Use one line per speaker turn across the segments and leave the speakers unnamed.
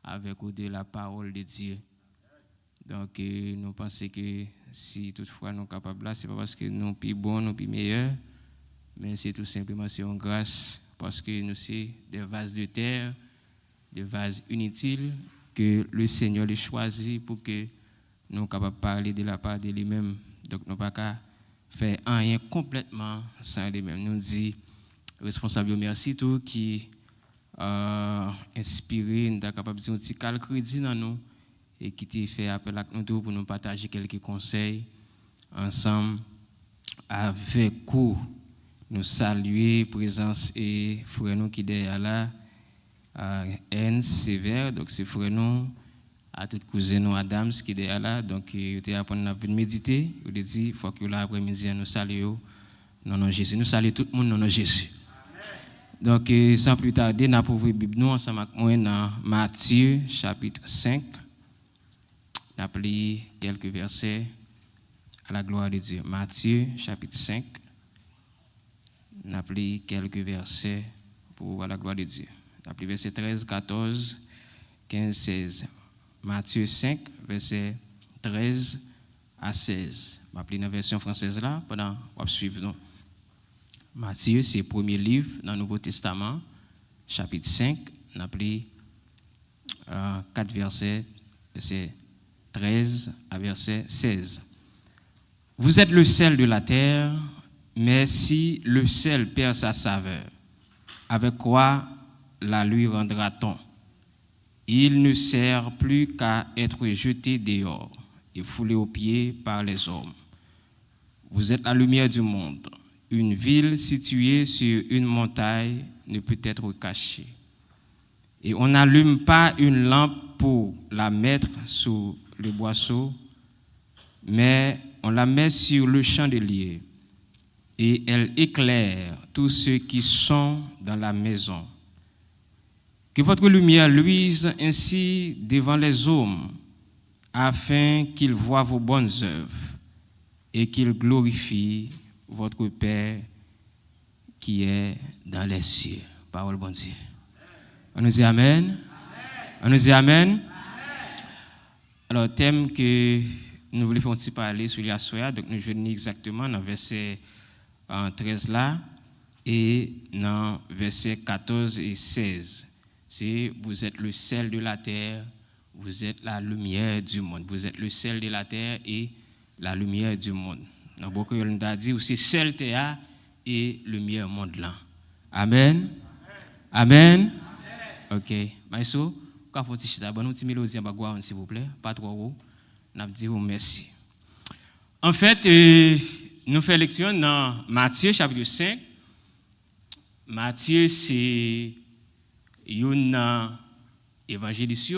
avec ou de la parole de Dieu. Donc, nous pensons que si toutefois nous sommes capables là, ce n'est pas parce que nous sommes plus bons, nous sommes plus meilleurs, mais c'est tout simplement une grâce parce que nous sommes des vases de terre, des vases inutiles que le Seigneur les choisit pour que nous soyons capables de parler de la part de lui-même. Donc, nous ne pouvons pas faire rien complètement sans lui-même. Nous disons, responsable, merci tout qui inspiré, nous sommes capables de dire un petit crédit dans nous et qui t'a fait appel à nous pour nous partager quelques conseils ensemble avec vous. Nous saluer présence et frère nous qui derrière là, N sévère, donc c'est frère nous à toute cousine nous Adams qui derrière là, donc il était apprendre à méditer, il dit faut que l'après-midi nous saluons non Jésus, nous saluons tout le monde non Jésus. Donc sans plus tarder, nous allons ouvrir la Bible nous ensemble avec moi dans Matthieu chapitre 5. Nous allons lire quelques versets à la gloire de Dieu. Matthieu chapitre 5. Nous allons lire quelques versets pour à la gloire de Dieu. Nous allons lire versets 13, 14, 15, 16. Matthieu 5, versets 13 à 16. Je vais lire dans la version française là pendant qu'on suivre nous. Matthieu, c'est le premier livre dans le Nouveau Testament, chapitre 5. Nous allons lire 4 versets, versets 13 à verset 16. Vous êtes le sel de la terre, mais si le sel perd sa saveur, avec quoi la lui rendra-t-on? Il ne sert plus qu'à être jeté dehors et foulé aux pieds par les hommes. Vous êtes la lumière du monde. Une ville située sur une montagne ne peut être cachée. Et on n'allume pas une lampe pour la mettre sous le boisseau, mais on la met sur le chandelier et elle éclaire tous ceux qui sont dans la maison. Que votre lumière luise ainsi devant les hommes, afin qu'ils voient vos bonnes œuvres et qu'ils glorifient votre Père qui est dans les cieux. Parole bon Dieu. On nous dit Amen. Amen. On nous dit Amen. Amen. Alors, le thème que nous voulons faire aussi parler sur la soirée, donc nous venons exactement dans verset 13 là et dans verset 14 et 16. C'est vous êtes le sel de la terre, vous êtes la lumière du monde. Vous êtes le sel de la terre et la lumière du monde. Dans beaucoup on a dit aussi sel terre et lumière monde là. Amen. Amen. Amen. OK. Maïso, quand faut tirer d'abord nous petit mélodie en baguette s'il vous plaît, pas trop haut. N'a dit merci. En fait, nous faisons lecture dans Matthieu chapitre 5. Matthieu c'est un évangéliste.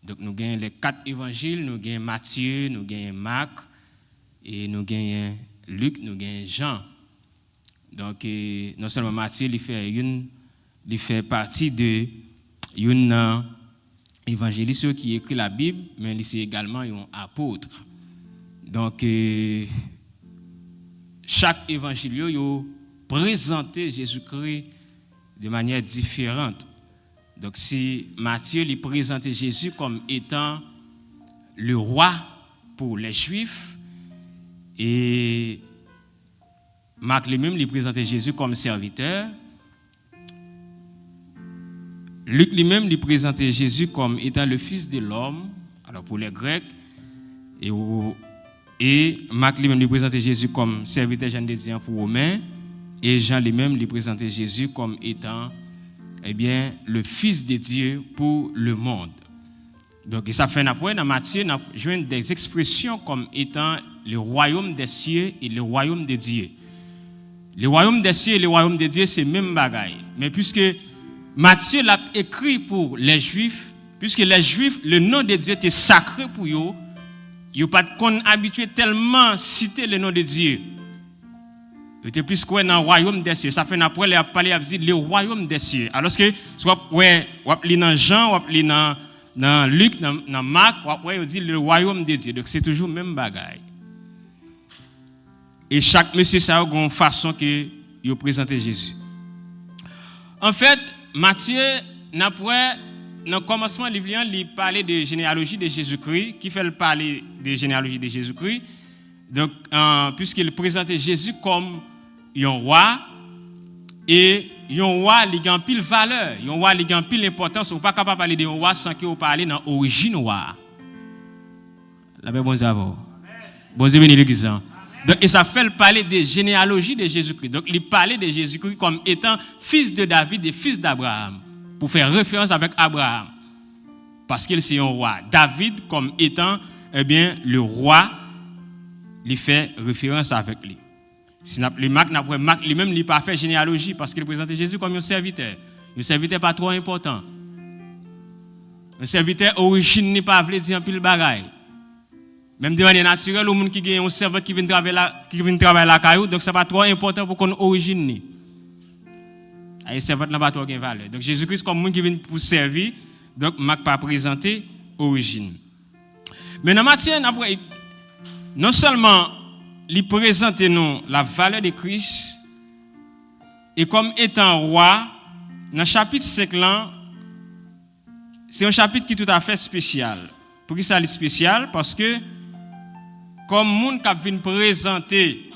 Donc nous avons les 4 évangiles, nous avons Matthieu, nous avons Marc et nous avons Luc, nous avons Jean. Donc non seulement Matthieu il fait partie de un évangéliste qui écrit la Bible, mais il est également un apôtre. Donc chaque évangile présente Jésus-Christ de manière différente. Donc si Matthieu lui présente Jésus comme étant le roi pour les Juifs et Marc lui-même lui présente Jésus comme serviteur, Luc lui-même lui présente Jésus comme étant le fils de l'homme, alors pour les Grecs, et Marc lui-même lui présente Jésus comme serviteur Jean pour les Romains, et Jean lui-même lui présente Jésus comme étant le Fils de Dieu pour le monde. Donc, ça fait après, dans Matthieu, nous avons des expressions comme étant le royaume des cieux et le royaume de Dieu. Le royaume des cieux et le royaume de Dieu, c'est le même bagaille. Mais puisque Matthieu l'a écrit pour les Juifs, puisque les Juifs, le nom de Dieu était sacré pour eux, ils n'ont pas habitué tellement à citer le nom de Dieu. Ils étaient plus quoi dans le royaume des cieux. Ça fait après, il a parlé, il a dit le royaume des cieux. Alors que, soit, ouais, on va lire dans Jean, on va lire dans Luc, dans Marc, on dit le royaume de Dieu. Donc c'est toujours le même bagaille. Et chaque monsieur, ça a une façon que il présente Jésus. En fait, Matthieu n'a pas dans le commencement, il parlait de généalogie de Jésus-Christ, qui fait le parler de généalogie de Jésus-Christ. Donc, puisqu'il présentait Jésus comme un roi, et un roi, il a pile valeur, un roi, il a pile importance. On n'est pas capable de parler de un roi sans que vous parlez dans l'origine roi. La paix, bon Dieu, bon Dieu, béni l'église. Donc, et ça fait le parler de généalogie de Jésus-Christ. Donc, il parlait de Jésus-Christ comme étant fils de David et fils d'Abraham, pour faire référence avec Abraham. Parce qu'il c'est un roi. David, comme étant, le roi, il fait référence avec lui. Si Marc lui-même n'a pas fait généalogie parce qu'il présentait Jésus comme un serviteur. Un serviteur pas trop important. Un serviteur origine n'est pas voulu dire un pile bagaille. Même de manière naturelle, au monde qui gagne un serveur qui vient travailler la caillou, donc c'est pas trop important pour qu'on origine. Un serveur n'a pas trop de valeur. Donc Jésus-Christ comme monde qui vient pour servir, donc Marc pas présenté origine. Mais dans matière après non seulement il présente nous la valeur de Christ et comme étant roi, dans le chapitre 5 là, c'est un chapitre qui est tout à fait spécial. Pour qui ça est spécial? Parce que comme monde qui vient présenter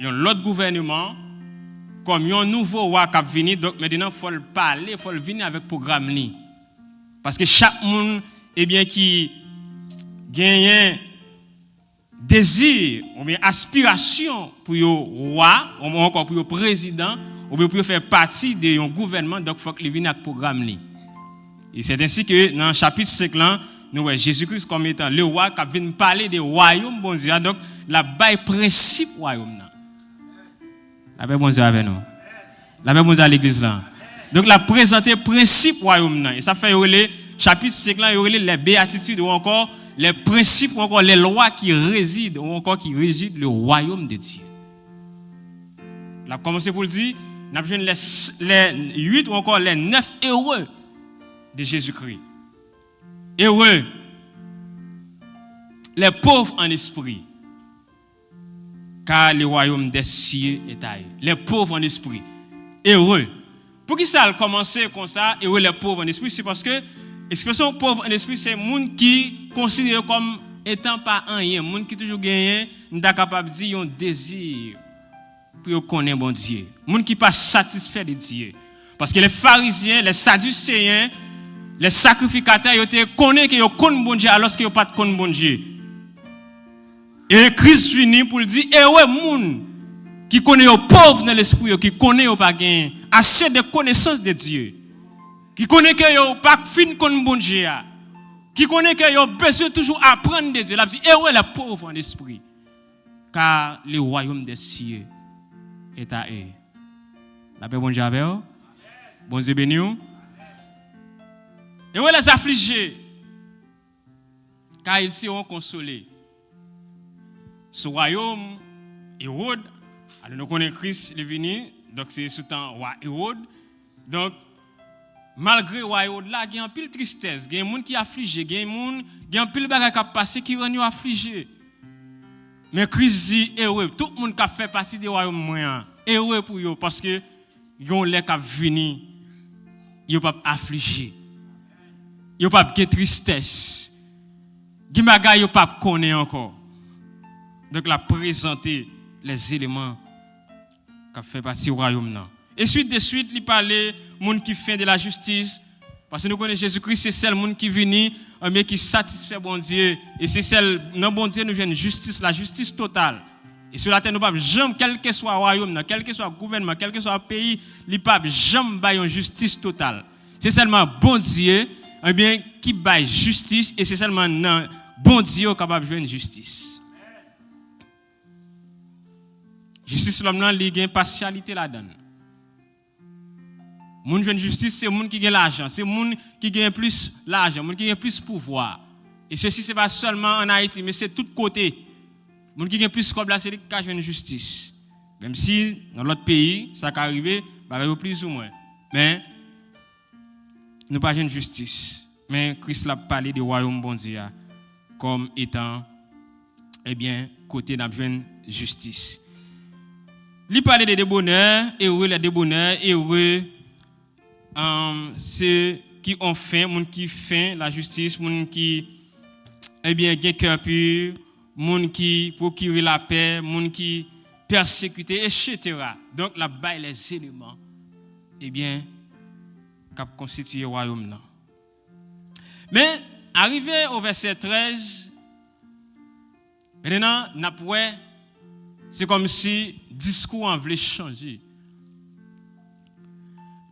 l'autre gouvernement comme un nouveau roi qui vient, donc maintenant il faut le parler, il faut le venir avec programme li. Parce que chaque monde qui gagne désir ou bien aspiration pour le roi ou encore pour le président ou bien pour faire partie de un gouvernement, donc il faut qu'il vienne avec programme li. Et c'est ainsi que dans le chapitre 5 là, nous voyons Jésus-Christ comme étant le roi qui vient parler du royaume bon Dieu. Donc la bail principe royaume là. La paix bon Dieu avec nous. La paix bon Dieu à l'église là. Donc la présenter principe royaume là. Et ça fait le chapitre 5 là, les béatitudes ou encore les principes ou encore les lois qui résident ou encore qui régissent le royaume de Dieu. Là commencé pour le dire, nous avons les 8 ou encore les 9 heureux de Jésus-Christ. Heureux les pauvres en esprit, car le royaume des cieux est à eux. Les pauvres en esprit. Heureux. Pour qui ça a commencé comme ça, heureux les pauvres en esprit, c'est parce que l'expression pauvre en esprit, c'est les gens qui considèrent comme étant pas rien, les gens qui toujours gagnent, sont capables de dire un désir pour connaître bon Dieu. Les gens qui ne sont pas satisfaits de Dieu. Parce que les pharisiens, les sadducéens, les sacrificateurs, ils connaissent qu'ils connaissent bon Dieu alors qu'ils n'ont pas de bon Dieu. Et Christ finit pour dire, eh ouais, moun qui connaît les pauvres dans l'esprit, qui connaît pas gain assez de connaissance de Dieu, qui connaît que yo pas fin connaît bon Dieu, qui connaît que yo besoin toujours apprendre de Dieu. Il dit, eh ouais, les pauvres en esprit, car le royaume des cieux est à eux. La paix bon Dieu avec vous. Bon Dieu béni. Et ouais les affligés, car ils seront consolés. Ce royaume, Hérode, alors nous connaissons Christ, il est venu, donc c'est sous temps roi Hérode. Donc, malgré le roi Hérode là, il y a un peu de tristesse, il y a des gens qui sont affligés, il y a un peu de choses qui passent qui rendent affligés. Mais Christ dit, heureux, tout le monde qui fait partie du royaume moyen, heureux pour eux, parce que ils ont l'air qui venir, ils ne sont pas affligés. Ils n'ont pas de tristesse. Ils n'ont pas de connaître encore. Donc, la présenter les éléments qui font partie du royaume. Et suite de suite, il parlait des gens qui font de la justice. Parce que nous connaissons Jésus-Christ, c'est celle monde qui vient, mais qui satisfait bon Dieu. Et c'est celle, non bon Dieu, nous vient justice, la justice totale. Et sur la terre, nous ne pouvons jamais, quel que soit le royaume, quel que soit le gouvernement, quel que soit le pays, nous ne pouvons jamais avoir une justice totale. C'est seulement bon Dieu qui baille justice, et c'est seulement non, bon Dieu qui est capable de jouer une justice. Justice, l'homme, il y a une partialité là-dedans. Moun jeune justice, c'est moun qui gagne l'argent, c'est moun qui gagne plus l'argent, moun qui gagne plus pouvoir. Et ceci, ce n'est pas seulement en Haïti, mais c'est de tous côtés. Moun qui gagne plus comme là, c'est lui qui gagne une justice. Même si dans l'autre pays, ça peut arriver, plus ou moins. Mais nous pas une justice. Mais Christ a parlé du royaume bon Dieu comme étant, côté d'une justice. Il parlait de bonheur, heureux les bonheurs, heureux ceux qui ont faim, monde qui faim la justice, monde qui gen cœur pur, monde qui procure la paix, monde qui persécuté, etc. Donc la baille les éléments qui constituent le royaume là. Mais arrivé au verset 13, maintenant c'est comme si le discours en voulait changer.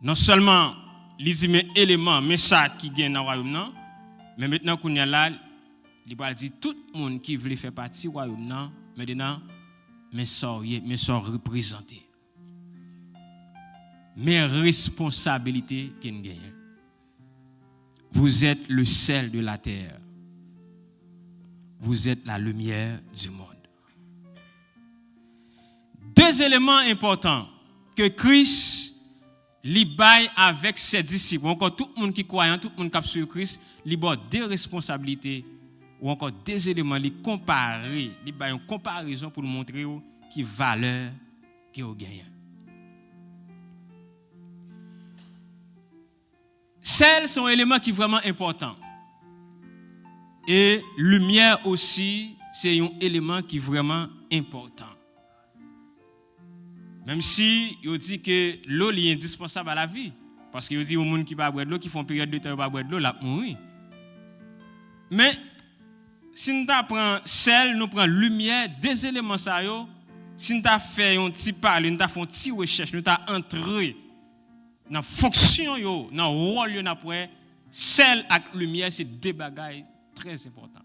Non seulement il dit mais éléments, mais ça qui gagne dans le royaume là, mais maintenant qu'on est là, il va dire tout le monde qui veut faire partie du royaume là, maintenant mais sont représentés. Mes responsabilités qu'il gagne. Vous êtes le sel de la terre. Vous êtes la lumière du monde. Deux éléments importants que Christ li baille avec ses disciples, ou encore tout le monde qui croit, tout le monde qui suit Christ, li ba deux responsabilités ou encore des éléments li comparer, li baille une comparaison pour nous montrer qui valeur qui au gagne. Celles sont éléments qui sont vraiment importants. Et lumière aussi, c'est un élément qui est vraiment important. Même si il dit que l'eau est indispensable à la vie, parce qu'il dit aux gens qui ne boivent pas de l'eau, qui font période de temps ne boivent pas de l'eau, là mourir. Mais si nous prenons sel, nous prenons lumière, des éléments ça yo, si nous fait un petit parler, nous fait une petite recherche, nous entré dans fonction yo, dans rôle yo après, sel et lumière c'est deux bagages très importants.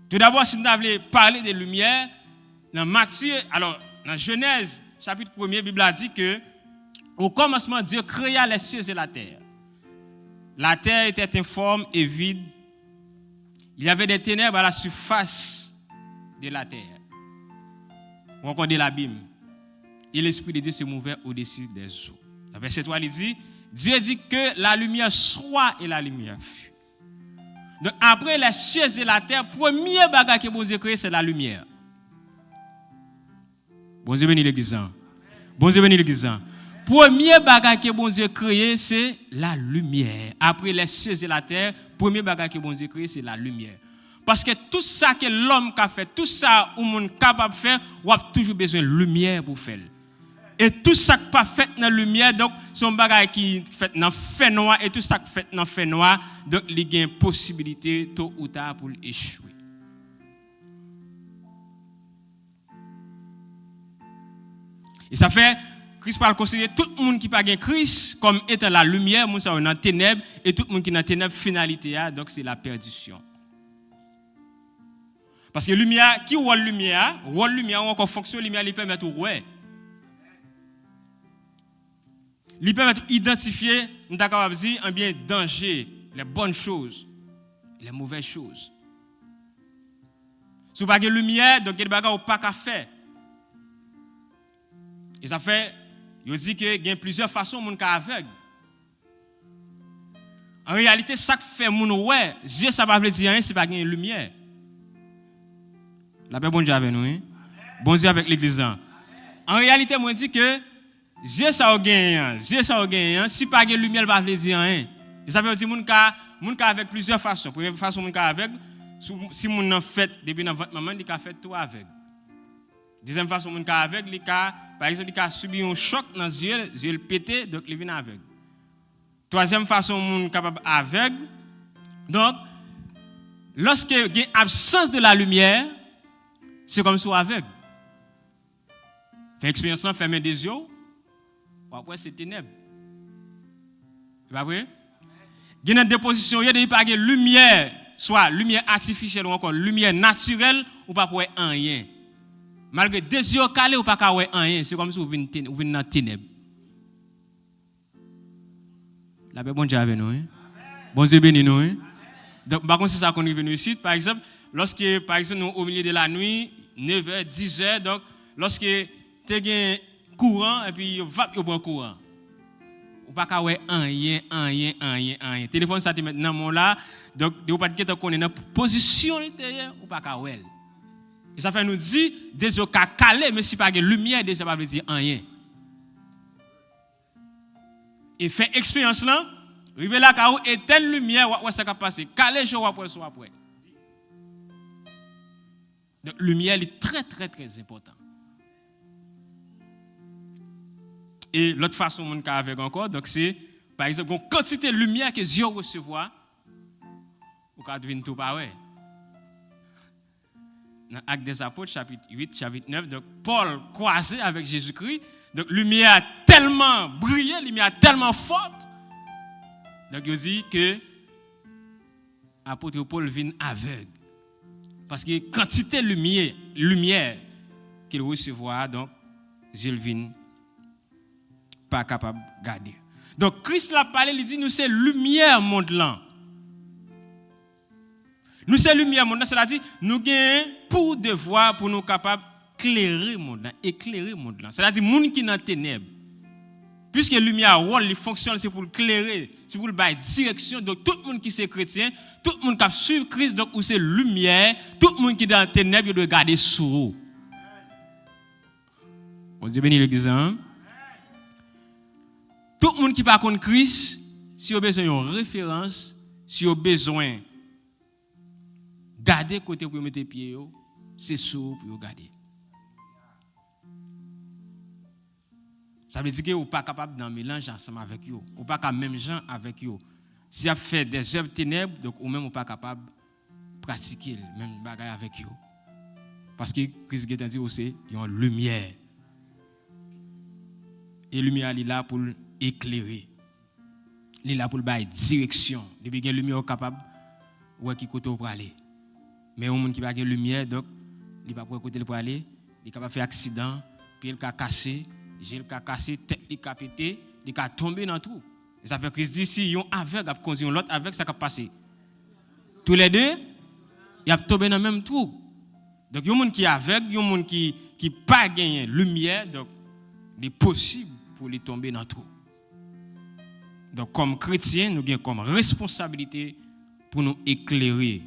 Tout d'abord, si nous voulons parler de lumière, dans Matthieu, alors dans Genèse, chapitre 1er, la Bible a dit que au commencement, Dieu créa les cieux et la terre. La terre était informe et vide. Il y avait des ténèbres à la surface de la terre, ou encore de l'abîme. Et l'Esprit de Dieu se mouvait au-dessus des eaux. Dans verset 3, il dit, Dieu dit que la lumière soit et la lumière fut. Donc après les cieux et la terre, premier bagage que bon Dieu créé, c'est la lumière. Bon Dieu béni l'église. Bon Dieu béni l'église. Premier bagage que bon Dieu créé, c'est la lumière. Après les cieux et la terre, premier bagage que bon Dieu créé, c'est la lumière. Parce que tout ça que l'homme a fait, tout ça que le monde est capable de faire, on a toujours besoin de lumière pour faire. Et tout ça qui n'est pas fait dans la lumière, donc c'est un bagage qui est fait dans le fait noir, et tout ça qui est fait dans le fait noir, donc il y a une possibilité tôt ou tard pour échouer. Et ça fait, Christ parle considérer tout le monde qui n'a pas Christ comme étant la lumière, moun sa dans les ténèbres, et tout le monde qui est dans les ténèbres, finalité, donc c'est la perdition. Parce que lumière, qui voit lumière, ou encore fonction lumière, il permet de voir. Il permet d'identifier, nous sommes capables de dire, un bien danger, les bonnes choses, les mauvaises choses. Si vous n'avez pas de lumière, donc il y a des bagages pas qu'à faire. Et ça fait, il dit qu'il y a plusieurs façons de faire aveugle. En réalité, ça qui fait mon ouais, Dieu ça va dire rien, c'est pas une lumière. La paix bon Dieu avec nous, hein? Bon Dieu avec l'église. En réalité, moi je dis que Dieu ça a gagné, Dieu ça a gagné, si pas de lumière, il va dire rien. Et ça veut dire mon cas avec plusieurs façons. Première façon mon cas avec, si mon en fait depuis dans votre maman, il a fait tout avec. Deuxième façon mon cas avec, par exemple, il a subi un choc dans les yeux le pété, donc il vient avec. Troisième façon mon capable avec. Donc lorsque il y a absence de la lumière, c'est comme si on aveugle. Fait expérience là, fermer des yeux, après c'est ténèbres. C'est pas vrai? Il y a des positions, il y a des pas de lumière, soit lumière artificielle ou encore lumière naturelle, ou pas pour rien. Malgré des yeux calés ou pas pour rien, c'est comme si vous venez dans les ténèbres. La paix bon Dieu avec nous. Bon Dieu béni nous. Donc par contre c'est ça qu'on est venu ici. Par exemple, lorsque par exemple nous au milieu de la nuit, 9h, 10h, donc lorsque tu as un courant et puis va au bon courant. Ou pas qu'à rien. Téléphone ça te maintenant mon là, donc vous pas de connaître dans position ou pas qu'à ouais. Et ça fait nous dire des yeux calés mais si pas de lumière déjà pas veut dire rien. Et fait expérience là, rive là ka ou éteindre lumière, ouais ça ka passer. Calé jour après soir après. Donc lumière est très très très important. Et l'autre façon mon ka avec encore, donc c'est par exemple une quantité de lumière que Dieu recevoir ou ka devine tout pareil. Dans Actes des Apôtres, chapitre 8, chapitre 9, donc Paul croisé avec Jésus-Christ, donc lumière tellement brillante, lumière tellement forte, donc il dit que l'apôtre Paul vient aveugle. Parce que quantité de lumière qu'il recevoir, donc Dieu vient pas capable de garder. Donc Christ l'a parlé, il dit nous c'est lumière monde là. Nous c'est lumière monde là, c'est-à-dire nous avons pour devoir pour nous capables éclairer monde là, éclairer monde là. C'est-à-dire monde qui dans ténèbres. Puisque lumière rôle, il fonctionne c'est pour éclairer, c'est pour bailler direction. Donc tout le monde qui c'est chrétien, tout le monde qui suit Christ donc où c'est lumière, tout le monde qui est dans ténèbres, il doit garder sur. Bon Dieu bénit l'église hein. Tout le monde qui pas contre Christ, si vous avez besoin d'une référence, si vous avez besoin garder côté pour mettre pied, c'est sous pour garder. Ça veut dire que vous n'êtes pas capable d'en mélanger ensemble avec eux. Vous n'êtes pas capable même gens avec eux. Si vous faites des œuvres ténèbres, donc vous même n'êtes pas capable de pratiquer le même bagage avec eux. Parce que Christ a dit aussi, il y a une lumière. Et la lumière est là pour éclairer. Il est là pour donner direction. Depuis qu'il y a une lumière capable, où est-ce qu'il côté pour aller. Mais un monde qui n'a pas de lumière, donc il ne peut pas côté pour aller, il est capable de faire accident, puis il a cassé, il a cassé, tête il a pété, il a tombé dans tout. Et ça fait que Christ dit si un aveugle a conduit l'autre avec ça a passé. Tous les deux, il a tombé dans le même trou. Donc il y a un monde qui est aveugle, il y a un monde qui n'a pas gagné lumière, donc il est possible pour lui tomber dans le trou. Donc comme chrétiens, nous avons comme responsabilité pour nous éclairer.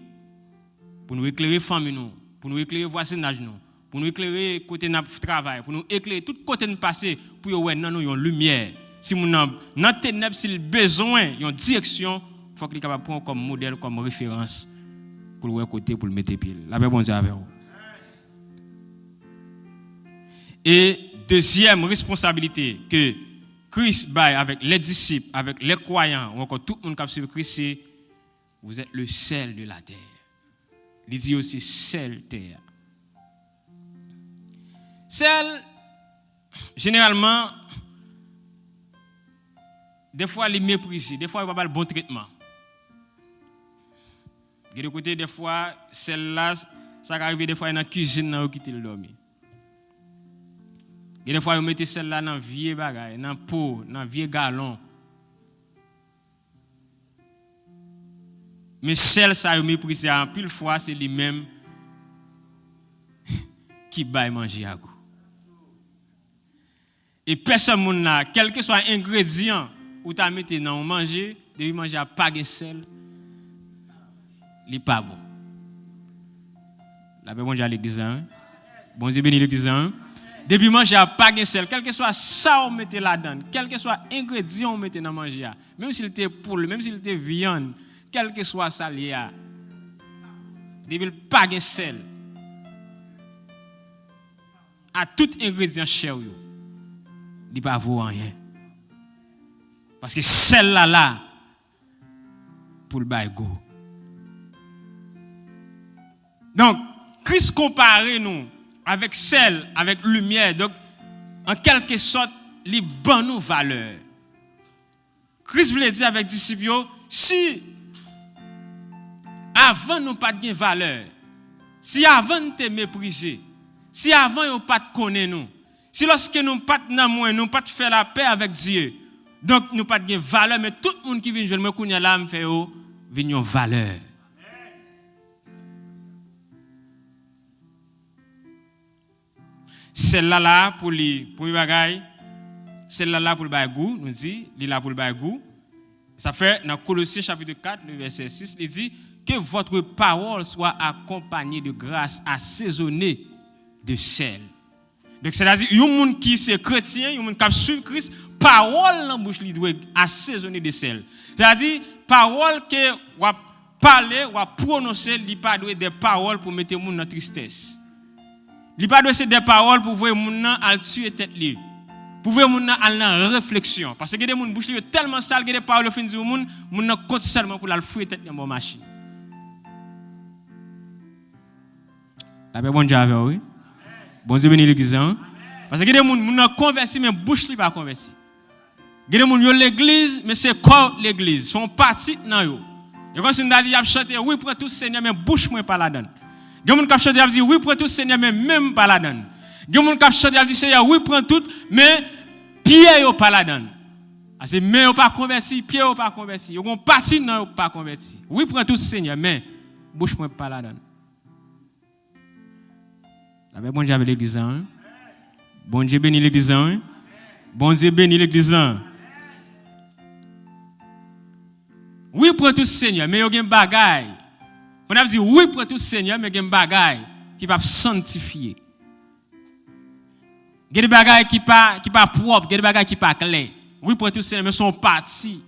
Pour nous éclairer famille nous, pour nous éclairer voisinage nous, pour nous éclairer côté notre travail, pour nous éclairer tout côté de passer pour ouais non nous une lumière. Si nous dans ténèbres s'il besoin une direction, faut qu'il capable prendre comme modèle comme référence pour le côté pour le mettre pied. La paix bon Dieu avec vous. Et deuxième responsabilité que Christ baille avec les disciples, avec les croyants ou encore tout le monde qui suit Christ, c'est vous êtes le sel de la terre. Il dit aussi sel terre. Sel, généralement, des fois, il est méprisé, des fois, il n'y a pas le bon traitement. De côté, des fois, celle-là, ça arrive des fois dans la cuisine, dans quitter le dormir. Des fois, vous mettez celle-là dans vieux bagaille, dans pot, dans vieux galon. Mais celle ça vous méprisé en pile fois, c'est lui-même qui baille manger à goût. Et personne n'a, quel que soit l'ingrédient où tu as mis dans manger, de manger à pas de sel, il n'est pas bon. La paix bon Dieu à l'église. Bon Dieu béni l'église. Depuis manger à pas de sel, quel que soit ça on mettez là-dedans, quel que soit l'ingrédient on mettez dans manger, même s'il était poule, même s'il était viande, quel que soit ça lié à, depuis pas de sel, à tout ingrédient cher yo, il pas vaut rien. Parce que celle-là là pour le bail go. Donc Christ compare nous avec sel, avec lumière, donc en quelque sorte, les bonnes nous valeurs. Christ voulait dire avec les disciples, si avant nous pas de valeur, si avant nous te mépriser, si avant nous pas de connaître nous, si lorsque nous pas de nous pas de faire la paix avec Dieu, donc nous pas de valeur, mais tout le monde qui vient jouer me connaît là me fait une valeur. Celle-là là pour les bagailles, celle-là là pour le bagou, nous dit, il est là pour le bagou. Ça fait dans Colossiens chapitre 4, le verset 6, il dit que votre parole soit accompagnée de grâce assaisonnée de sel. Donc c'est-à-dire il y a un monde qui c'est chrétien, il y a un monde qui suit Christ, parole dans bouche li doit assaisonner de sel. C'est-à-dire parole que ou parler ou prononcer, li pas doit des paroles pour mettre moun dans tristesse. Li pas doit c'est des paroles pour voir moun nan al tuer tête li. Pour voir moun nan al dans réflexion parce que des moun bouche li tellement sale que des paroles fin dire moun nan compte seulement pour la fouiller tête dans bon machine. La paix bon Dieu avec oui. Bon Dieu béni l'église hein. Parce que des moun nan converti mais bouche li pas converti. Des moun yo l'église mais c'est corps l'église, sont partis dans yo. Et quand on a dit, il a chanté, oui, pour tout Seigneur, mais bouche moi pas la donne. Il y a des gens qui chanté, il a dit, oui, pour tout Seigneur, mais même pas la donne. Il y a des gens qui chanté, il a dit, Seigneur, oui, prends tout, mais pied yo pas la donne. C'est mais yo pas converti, pied yo pas converti. Yo gon parti non pas converti. Oui, prends tout Seigneur, mais bouche moi pas la donne. La paix bon Dieu avec l'église hein. Bon Dieu béni l'église hein. Bon Dieu béni l'église hein. Oui pour tout Seigneur, mais il y a des bagailles. On a dit oui pour tout Seigneur, mais il y a des bagailles qui peuvent sanctifier. Il y a des bagailles qui pas propres, il y a des bagailles qui pas claires. Oui pour tout Seigneur, mais sont partis.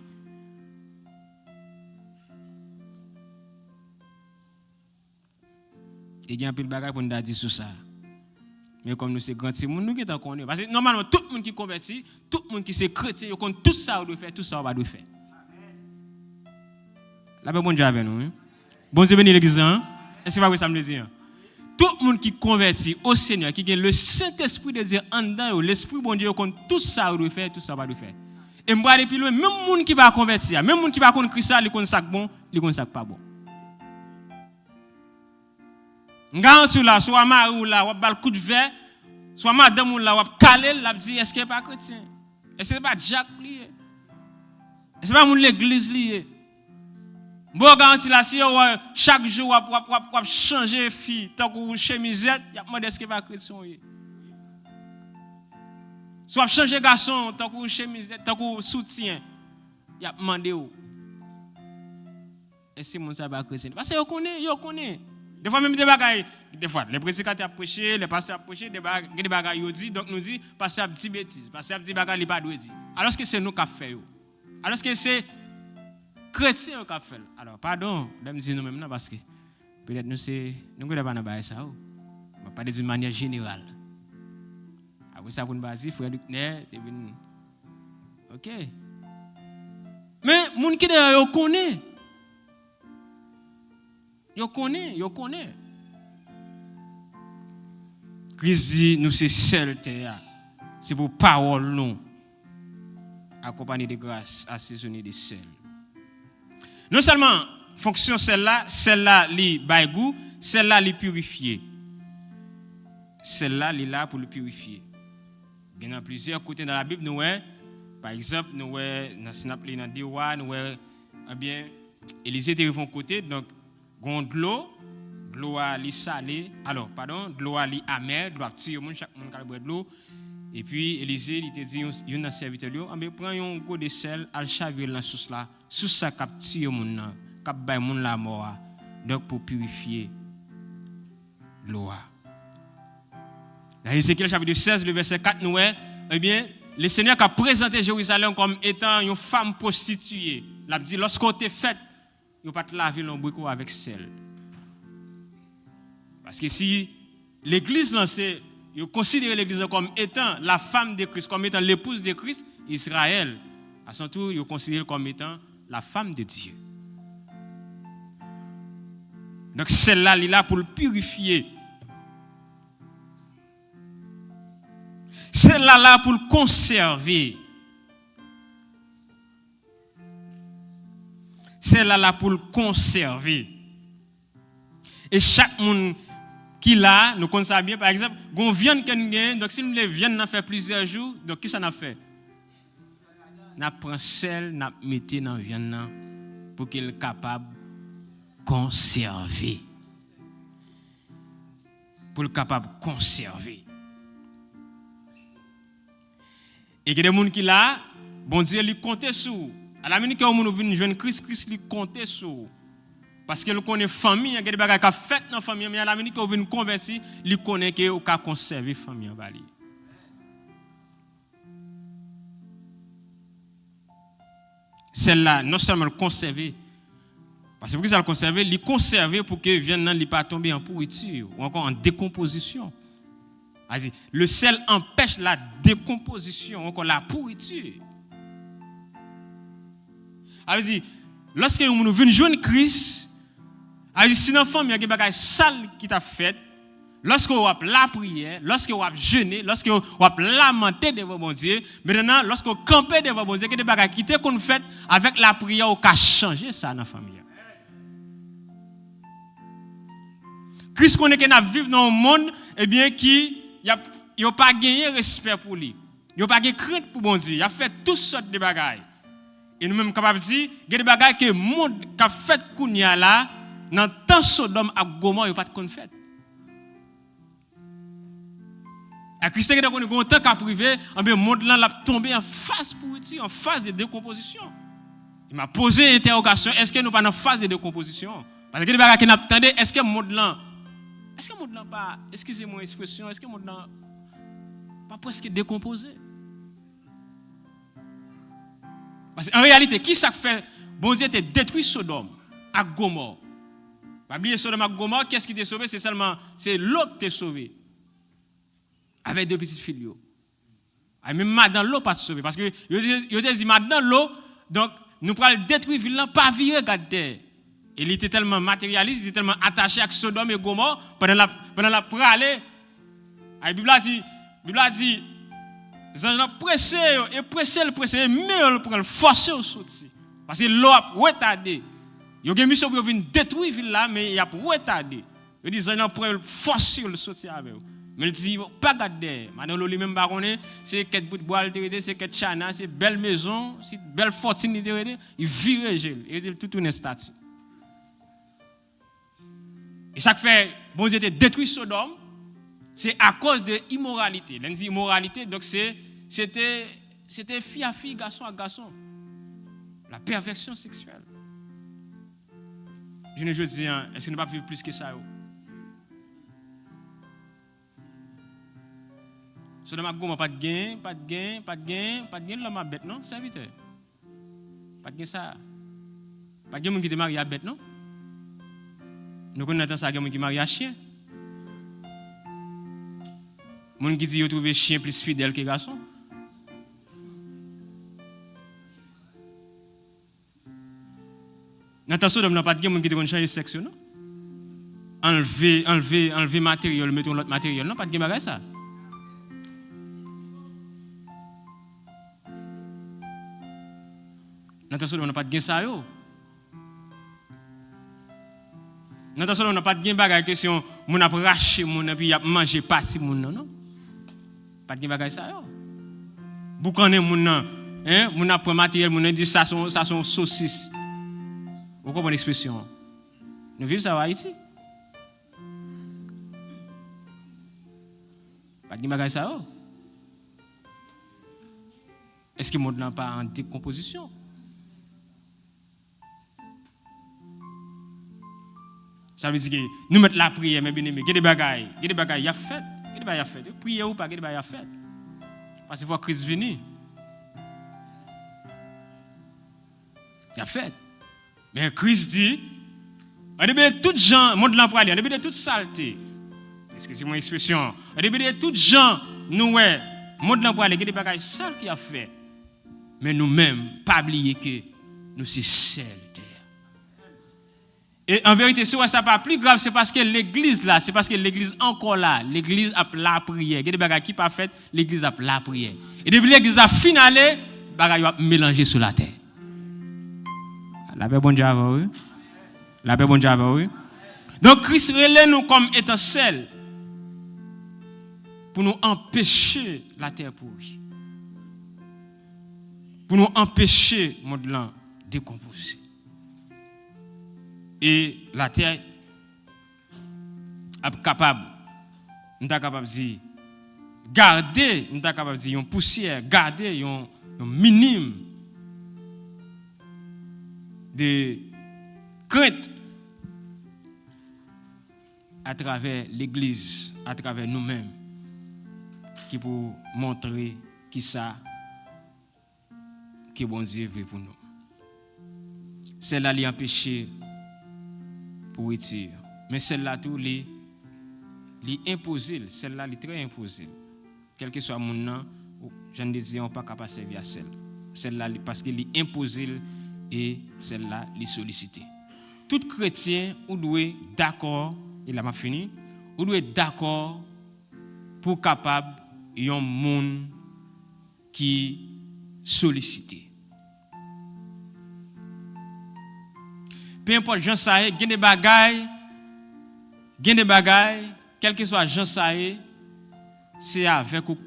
Il y a un peu de bagailles pour nous dire sur ça. Mais comme nous sommes grands, nous qui t'en connaissons. Parce que normalement, tout le monde qui convertit, tout le monde qui est chrétien, il connaît tout ça, on doit faire, tout ça, on va faire. La paix bon Dieu avec nous. Hein? Bon Dieu béni l'église. Hein? Est-ce que pas ça me dit? Tout le monde qui convertit au Seigneur, qui a le Saint-Esprit de Dieu en dedans, l'Esprit bon Dieu, qu'on tout ça doit faire, tout ça va faire. Et moi depuis loin, même monde qui va convertir, même monde qui va connaître Christ, il connaît ça bon, il connaît ça pas bon. Ngan sur là, soit mari ou là, ou bal coup de verre, soit madame ou là, ou calé, l'a dit est-ce qu'il pas chrétien? Est-ce que pas Jacques lié? Est-ce que pas mon l'église lié? Bon garanti là si chaque jour on changer fille tant que chemisette y a demandé est-ce que va chrétien soit changer garçon tant que chemisette tant que soutien y a demandé est-ce que mon ça va chrétien parce que yo connaît des fois même des bagailles des fois les prédicateurs prêcher les pasteurs prêcher des bagailles yo dit donc nous dit pasteur dit bêtise pasteur dit bagaille il pas doit dire alors que c'est nous qui fait yo alors que c'est chrétien qui fait. Alors, pardon, je me dis nous-mêmes, parce que peut-être nous ne pouvons pas ça. On pas d'une manière générale. Après ça, vous ne frère Luc Ner, ok. Mais, les gens qui d'ailleurs connaissent. Ils connaissent. Christ dit, nous c'est seul terre. C'est pour parole, nous. Accompagné de grâce, assaisonné de sel. Non seulement fonction celle-là li baigou, celle-là li purifier. Celle-là li là pour le purifier. Il y a plusieurs côtés dans la Bible nous par exemple nous dans Snapli dans Dewa nous eh bien Élisée était de côté donc gon de l'eau li salé, alors pardon, de l'eau li amer, de l'eau petit monde chaque monde ka boire de l'eau. Et puis Élisée il te dit un serviteur lui on prend un gros de sel al chavier dans sauce là sous ça capture mon nan cap bay mon la mort donc pour purifier l'eau. Dans Ézéchiel chapitre 16 le verset 4 nous eh bien le Seigneur a présenté Jérusalem comme étant une femme prostituée. Il a dit lorsqu'on te fait il pas te laver l'on bricot avec sel. Parce que si l'église lancée ils considèrent l'église comme étant la femme de Christ, comme étant l'épouse de Christ, Israël, à son tour, ils considèrent comme étant la femme de Dieu. Donc celle-là, elle est là pour le purifier. Celle-là, là pour le conserver. Celle-là, là pour le conserver. Et chaque monde qui là, nous connaissons bien, par exemple, on viande qu'on gagne, donc si nous les viande n'a fait plusieurs jours, donc qui ça n'a fait? N'a prend sel, n'a metté dans viande pour qu'il soit capable de conserver. Pour le capable de conserver. Et il y a des gens qui là, bon Dieu lui compte sur. À la minute que nous venons joindre Christ, Christ lui compte sur. Parce que nous connaissons famille, il y a des choses qui sont faites dans la famille, mais à la minute que vous venez convertir, nous connaissons que vous avez conservé la famille. Celle-là, non seulement le conserver, parce que pour que ça le conserver, il conserver pour que vienne ne pas tomber en pourriture ou encore en décomposition. Le sel empêche la décomposition, encore la pourriture. Alors, lorsque nous venons joindre Christ, si dans la famille, il y a des choses sales qui t'a fait, lorsque vous avez la prière, lorsque vous avez jeûné, lorsque vous avez lamenté devant mon Dieu, maintenant, lorsque vous campez devant mon Dieu, il y a des choses qui t'ont fait avec la prière, vous avez changé ça dans la famille. Christ connaît qu'il vit dans un monde qui n'a pas gagné respect pour lui. Il n'a pas gagné crainte pour mon Dieu. Il a fait toutes sortes de bagailles. Et nous-mêmes capables de dire, il y a des bagailles que le monde a fait Kounia là, dans le temps Sodome et Gomorrhe, il n'y a pas de fait. Et Christ a connu un temps qu'à privé, le monde là a tombé en phase pourriture, en phase de décomposition. Il m'a posé une interrogation, est-ce que nous pas en phase de décomposition? Parce que des bagailles qui n'attendent, est-ce que le monde là pas, excusez-moi l'expression, est-ce que le monde là pas presque décomposé? Parce qu'en réalité, qui ça fait? Bon Dieu t'a détruit Sodome à Gomorrhe. Pas oublier Sodome à Gomorrhe, qu'est-ce qui t'a sauvé? C'est l'autre qui t'a sauvé. Avec deux petites filles. Et même dans l'eau pas sauvé. Parce que il a dit dans l'eau, donc nous pourrons détruire la ville, pas vivre regarder. Et il était tellement matérialiste, il était tellement attaché à Sodome et Gomorrhe pendant la pralée. La Bible dit, les gens pressé, mais pour le forcer au sortir. Parce que l'eau a retardé. Il y a une mission pour venir détruire la ville là, mais il a retardé. Il dit, les gens pourraient forcer le sortir avec eux. Mais il dit, pas garder. Maintenant, l'eau lui-même baronné, c'est quelques bouts de bois, c'est quelques chana, c'est belle maison, c'est belle fortune, il vire, il dit, tout une statue. Et ça fait, bon Dieu, détruit Sodome, c'est à cause de l'immoralité. L'on dit immoralité, donc c'était fille à fille, garçon à garçon. La perversion sexuelle. Je ne veux dire, est-ce qu'on ne va pas vivre plus que ça? Sodome a Gomorrhe, pas de gain, l'homme a bête, non? Serviteur. Pas de gain ça. Pas de gain qui te marie à bête, non? Nous connaissons ça, qui marie à chien. Moun qui dit qu'il trouve chien plus fidèle que garçon. Attention, on n'a pas de gain qui te changer sexe, non? Enlever matériel, mettre l'autre matériel, non? Pas de gain ça. Attention, on n'a pas de gain ça, yo. Attention, on n'a pas de gain bagage que si on a raché mon et puis a mangé parti mon non. Pas de gain bagage ça yo. Boucané mon hein, mon a prend matériel mon dit ça sont saucisse. Vous comprenez l'expression? Nous vivons ça à Haïti. Pas de gain bagage ça yo. Est-ce que le monde n'a pas en décomposition? Ça veut dire que nous mettons la prière, mais bien aimé, il y a des bagailles, il y a fait. Prier ou pas, il y a fait. Parce qu'il faut que Christ vienne. Il y a fait. Mais Christ dit, on début de toutes gens, monde l'emploi, on début de toute saleté. Est-ce que c'est mon expression? On début de toutes gens, nous, monde l'emploi, il y a des bagailles sales qu'il a fait. Mais nous-mêmes, pas oublier que nous sommes seuls. Et en vérité, si ça n'est pas plus grave, c'est parce que l'église là, c'est parce que l'église encore là, l'église a la prière. Il y a des bagages qui pas fait, l'église a la prière. Et depuis l'église a finalé, bagages a mélangé sur la terre. La paix bon Dieu avant oui. La paix bon Dieu avant oui. Donc Christ relève nous comme étant seul pour nous empêcher la terre pourrie. Pour nous empêcher le monde là décomposer. Et la terre est capable, nous sommes capables de dire, garder, nous sommes capables de dire, une poussière, garder un minimum de crainte à travers l'église, à travers nous-mêmes, qui pour montrer qui ça, que bon Dieu veut pour nous. celle-là lui empêcher pourriture. Mais celle-là tout lui imposer, celle-là lui très imposer. Quel que soit mon nom, je ne dis pas capable de servir à celle-là parce qu'il lui imposer et celle-là lui solliciter. Tout chrétien ou doit d'accord, il a pas fini, ou doit d'accord pour capable un monde qui sollicité. Peu importe Jean Saé, il y a des bagailles, quel que soit Jean Saé, c'est avec ou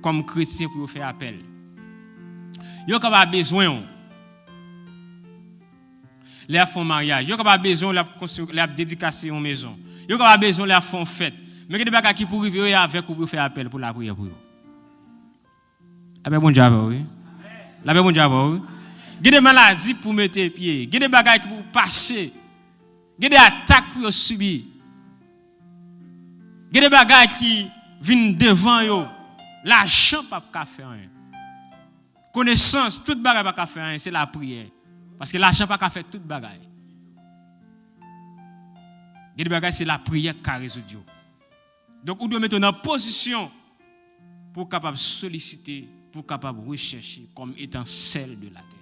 comme chrétien pour faire appel. Yo pas besoin les font mariage, yo pas besoin la dédicacer une maison. Yo pas besoin la font fête. Mais que des bagages qui pour arriver avec ou pour faire appel pour la prière pour eux. La paix bon Dieu oui. La paix bon Dieu oui. Il y a des maladies pour mettre pied, il y a des bagages pour passer. Il y a des attaques pour subir. Il y a des bagages qui viennent devant yo. L'argent pas qu'à faire rien. Connaissance, toute bagaille pas qu'à faire rien, c'est la prière. Parce que l'argent pas qu'à faire toute bagaille. Il y a des bagages c'est la prière qui résout. Donc on doit mettre en position pour capable solliciter, pour capable rechercher comme étant celle de la terre.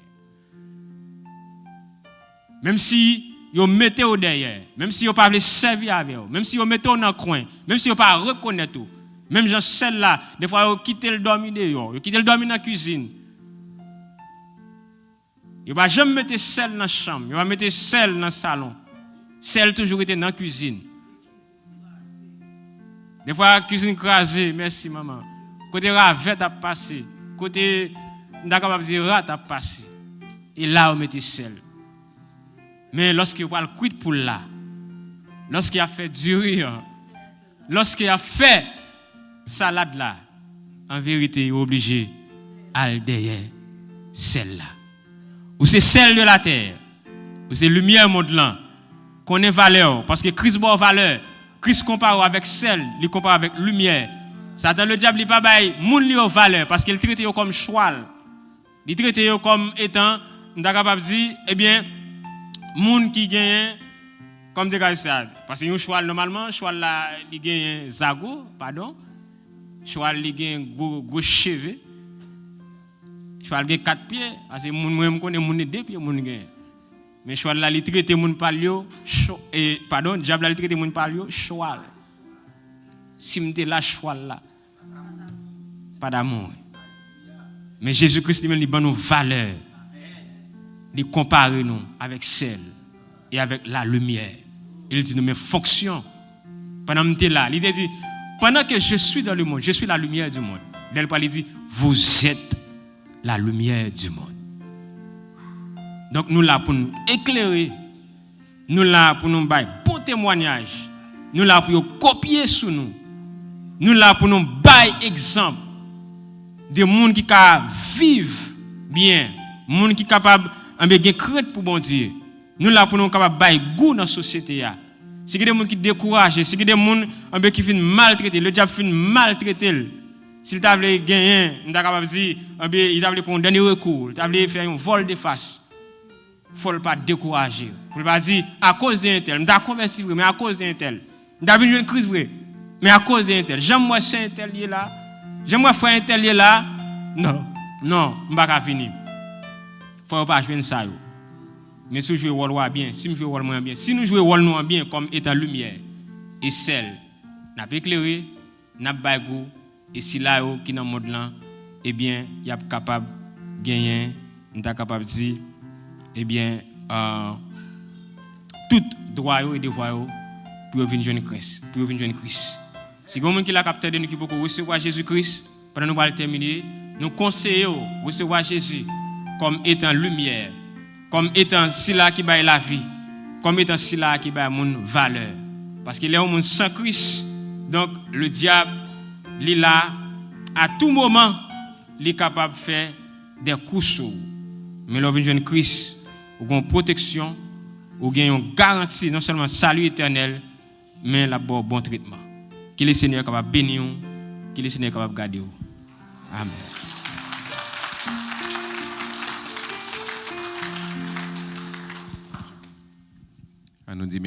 Même si vous mettez au derrière, même si vous pas servir avec vous, même si vous mettez dans le coin, même si vous pas reconnaître tout, même genre celle-là, des fois vous quittez le dormir dehors, vous quittez le dormir dans la cuisine. Vous va jamais mettre celle dans la chambre, vous va mettre celle dans le salon. Celle toujours était dans la cuisine. Des fois la cuisine crasée, merci maman. Côté ravette a passé, côté d'accord pas dire rat a passé. Et là vous mettez celle. Mais lorsqu'il va le quitter pour là, lorsqu'il a fait du rire, lorsqu'il a fait salade là, en vérité, il est obligé à derrière celle-là. Ou c'est celle de la terre, ou c'est lumière monde là, qu'on ait valeur, parce que Christ a valeur. Christ compare avec celle, il compare avec lumière. Satan le diable il pas bail moun li valeur parce qu'il traite comme cheval. Il traite comme étant on capable dire eh bien moun qui gagne comme des gars ça parce que un cheval normalement cheval là il gagne zago pardon cheval il gagne gros cheveux cheval gagne 4 pieds parce que moun moi me connais moun 2 pieds moun gagne mais cheval là il traite moun palio et pardon diable là il traite moun palio cheval si m'était là cheval là pas d'amour mais Jésus-Christ lui-même il donne nos valeurs. Il compare nous avec celle et avec la lumière. Il dit nous mes fonctions pendant que là, il dit pendant que je suis dans le monde, je suis la lumière du monde. Il dit vous êtes la lumière du monde. Donc nous là pour nous éclairer, nous là pour nous bailler bon témoignage, nous là pour copier sur nous. Nous là pour nous bailler exemple de monde qui vivent bien, monde qui capable en bien crainte pour bon Dieu. Nous là pour nous capable bailler goût dans la société. Si il y a des gens qui découragent, si il y a des gens qui finissent maltraiter, le diable finit maltraiter. S'il t'a voulu gagner, il t'a capable dire, il t'a voulu prendre un dernier recours, il t'a voulu faire un vol de face. Il ne faut pas décourager. Il ne faut pas dire à cause d'un tel, je suis converti, mais à cause d'un tel. Je suis une crise, mais à cause d'un tel. J'aime moi c'est un tel là. J'aime moi frère un tel là. Non, je ne vais pas finir. Il ne faut pas jouer ça. Mais si je joue le rôle bien, si je joue le rôle bien, si nous jouons le rôle bien comme étant lumière et celle, n'a pas éclairé, n'a pas goût, et si là qui dans le monde là, eh bien, il y a capable de gagner, il est capable de dire, eh bien, tout droit et devoir pour venir jeune Christ, pour venir jeune Christ. Si vous avez qui la capteur de nous qui peut recevoir Jésus-Christ, pendant nous allons terminer, nous conseillons recevoir Jésus comme étant lumière, comme étant celui qui baille la vie, comme étant celui qui baille mon valeur. Parce qu'il est un monde sans Christ, donc le diable, il est là, à tout moment, il est capable de faire des coups sur. Mais lorsque vous avez Christ, vous avez une protection, vous avez une garantie, non seulement salut éternel, mais la bon traitement. Que le Seigneur est capable de bénir, que le Seigneur est capable de garder. Amen.
On nous dit